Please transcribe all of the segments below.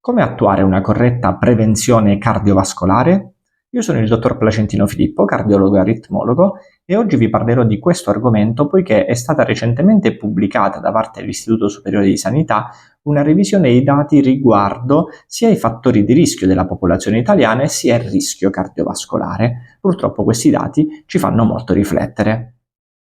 Come attuare una corretta prevenzione cardiovascolare? Io sono il dottor Placentino Filippo, cardiologo e aritmologo, e oggi vi parlerò di questo argomento poiché è stata recentemente pubblicata da parte dell'Istituto Superiore di Sanità una revisione dei dati riguardo sia i fattori di rischio della popolazione italiana e sia il rischio cardiovascolare. Purtroppo questi dati ci fanno molto riflettere.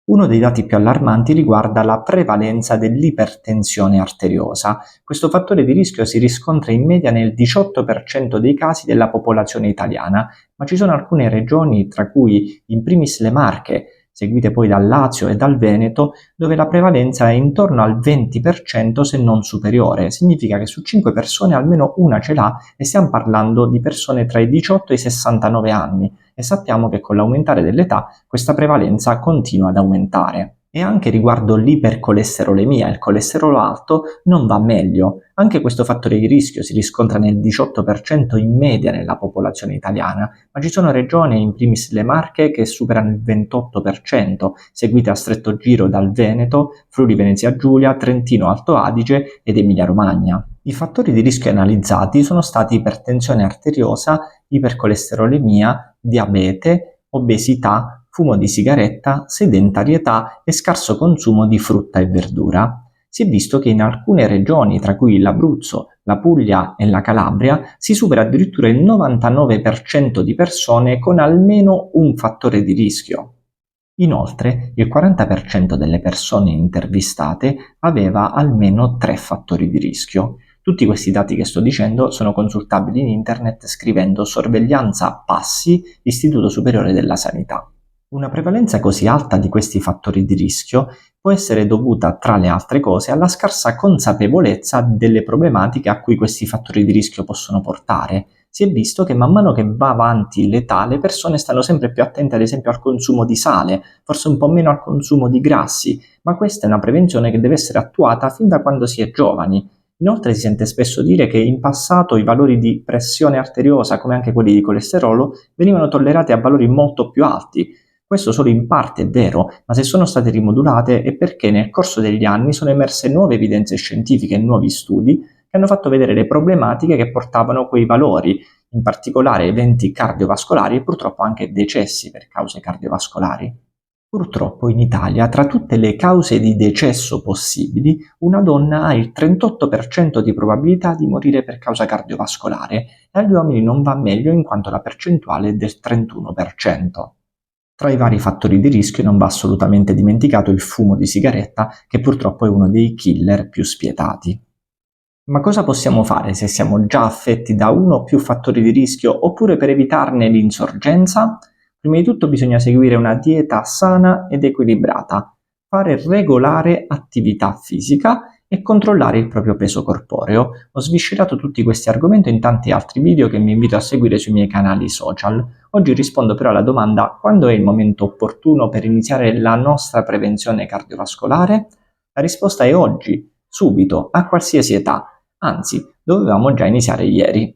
Uno dei dati più allarmanti riguarda la prevalenza dell'ipertensione arteriosa. Questo fattore di rischio si riscontra in media nel 18% dei casi della popolazione italiana, ma ci sono alcune regioni, tra cui in primis le Marche, seguite poi dal Lazio e dal Veneto, dove la prevalenza è intorno al 20% se non superiore. Significa che su 5 persone almeno una ce l'ha e stiamo parlando di persone tra i 18 e i 69 anni. E sappiamo che con l'aumentare dell'età questa prevalenza continua ad aumentare. E anche riguardo l'ipercolesterolemia, il colesterolo alto non va meglio. Anche questo fattore di rischio si riscontra nel 18% in media nella popolazione italiana, ma ci sono regioni, in primis le Marche, che superano il 28%, seguite a stretto giro dal Veneto, Friuli Venezia Giulia, Trentino Alto Adige ed Emilia Romagna. I fattori di rischio analizzati sono stati ipertensione arteriosa, ipercolesterolemia, diabete, obesità, fumo di sigaretta, sedentarietà e scarso consumo di frutta e verdura. Si è visto che in alcune regioni, tra cui l'Abruzzo, la Puglia e la Calabria, si supera addirittura il 99% di persone con almeno un fattore di rischio. Inoltre, il 40% delle persone intervistate aveva almeno 3 fattori di rischio. Tutti questi dati che sto dicendo sono consultabili in internet scrivendo sorveglianza passi Istituto Superiore della Sanità. Una prevalenza così alta di questi fattori di rischio può essere dovuta, tra le altre cose, alla scarsa consapevolezza delle problematiche a cui questi fattori di rischio possono portare. Si è visto che man mano che va avanti l'età, le persone stanno sempre più attente ad esempio al consumo di sale, forse un po' meno al consumo di grassi, ma questa è una prevenzione che deve essere attuata fin da quando si è giovani. Inoltre si sente spesso dire che in passato i valori di pressione arteriosa, come anche quelli di colesterolo, venivano tollerati a valori molto più alti. Questo solo in parte è vero, ma se sono state rimodulate è perché nel corso degli anni sono emerse nuove evidenze scientifiche e nuovi studi che hanno fatto vedere le problematiche che portavano quei valori, in particolare eventi cardiovascolari e purtroppo anche decessi per cause cardiovascolari. Purtroppo in Italia, tra tutte le cause di decesso possibili, una donna ha il 38% di probabilità di morire per causa cardiovascolare e agli uomini non va meglio in quanto la percentuale è del 31%. Tra i vari fattori di rischio non va assolutamente dimenticato il fumo di sigaretta, che purtroppo è uno dei killer più spietati. Ma cosa possiamo fare se siamo già affetti da uno o più fattori di rischio oppure per evitarne l'insorgenza? Prima di tutto bisogna seguire una dieta sana ed equilibrata, fare regolare attività fisica e controllare il proprio peso corporeo. Ho sviscerato tutti questi argomenti in tanti altri video che mi invito a seguire sui miei canali social. Oggi rispondo però alla domanda: quando è il momento opportuno per iniziare la nostra prevenzione cardiovascolare? La risposta è oggi, subito, a qualsiasi età. Anzi, dovevamo già iniziare ieri.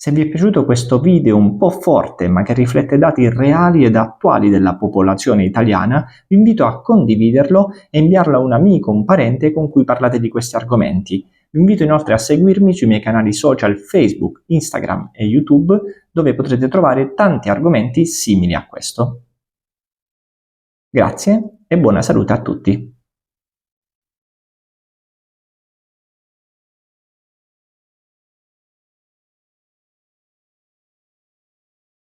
Se vi è piaciuto questo video un po' forte ma che riflette dati reali ed attuali della popolazione italiana, vi invito a condividerlo e inviarlo a un amico, un parente con cui parlate di questi argomenti. Vi invito inoltre a seguirmi sui miei canali social Facebook, Instagram e YouTube, dove potrete trovare tanti argomenti simili a questo. Grazie e buona salute a tutti!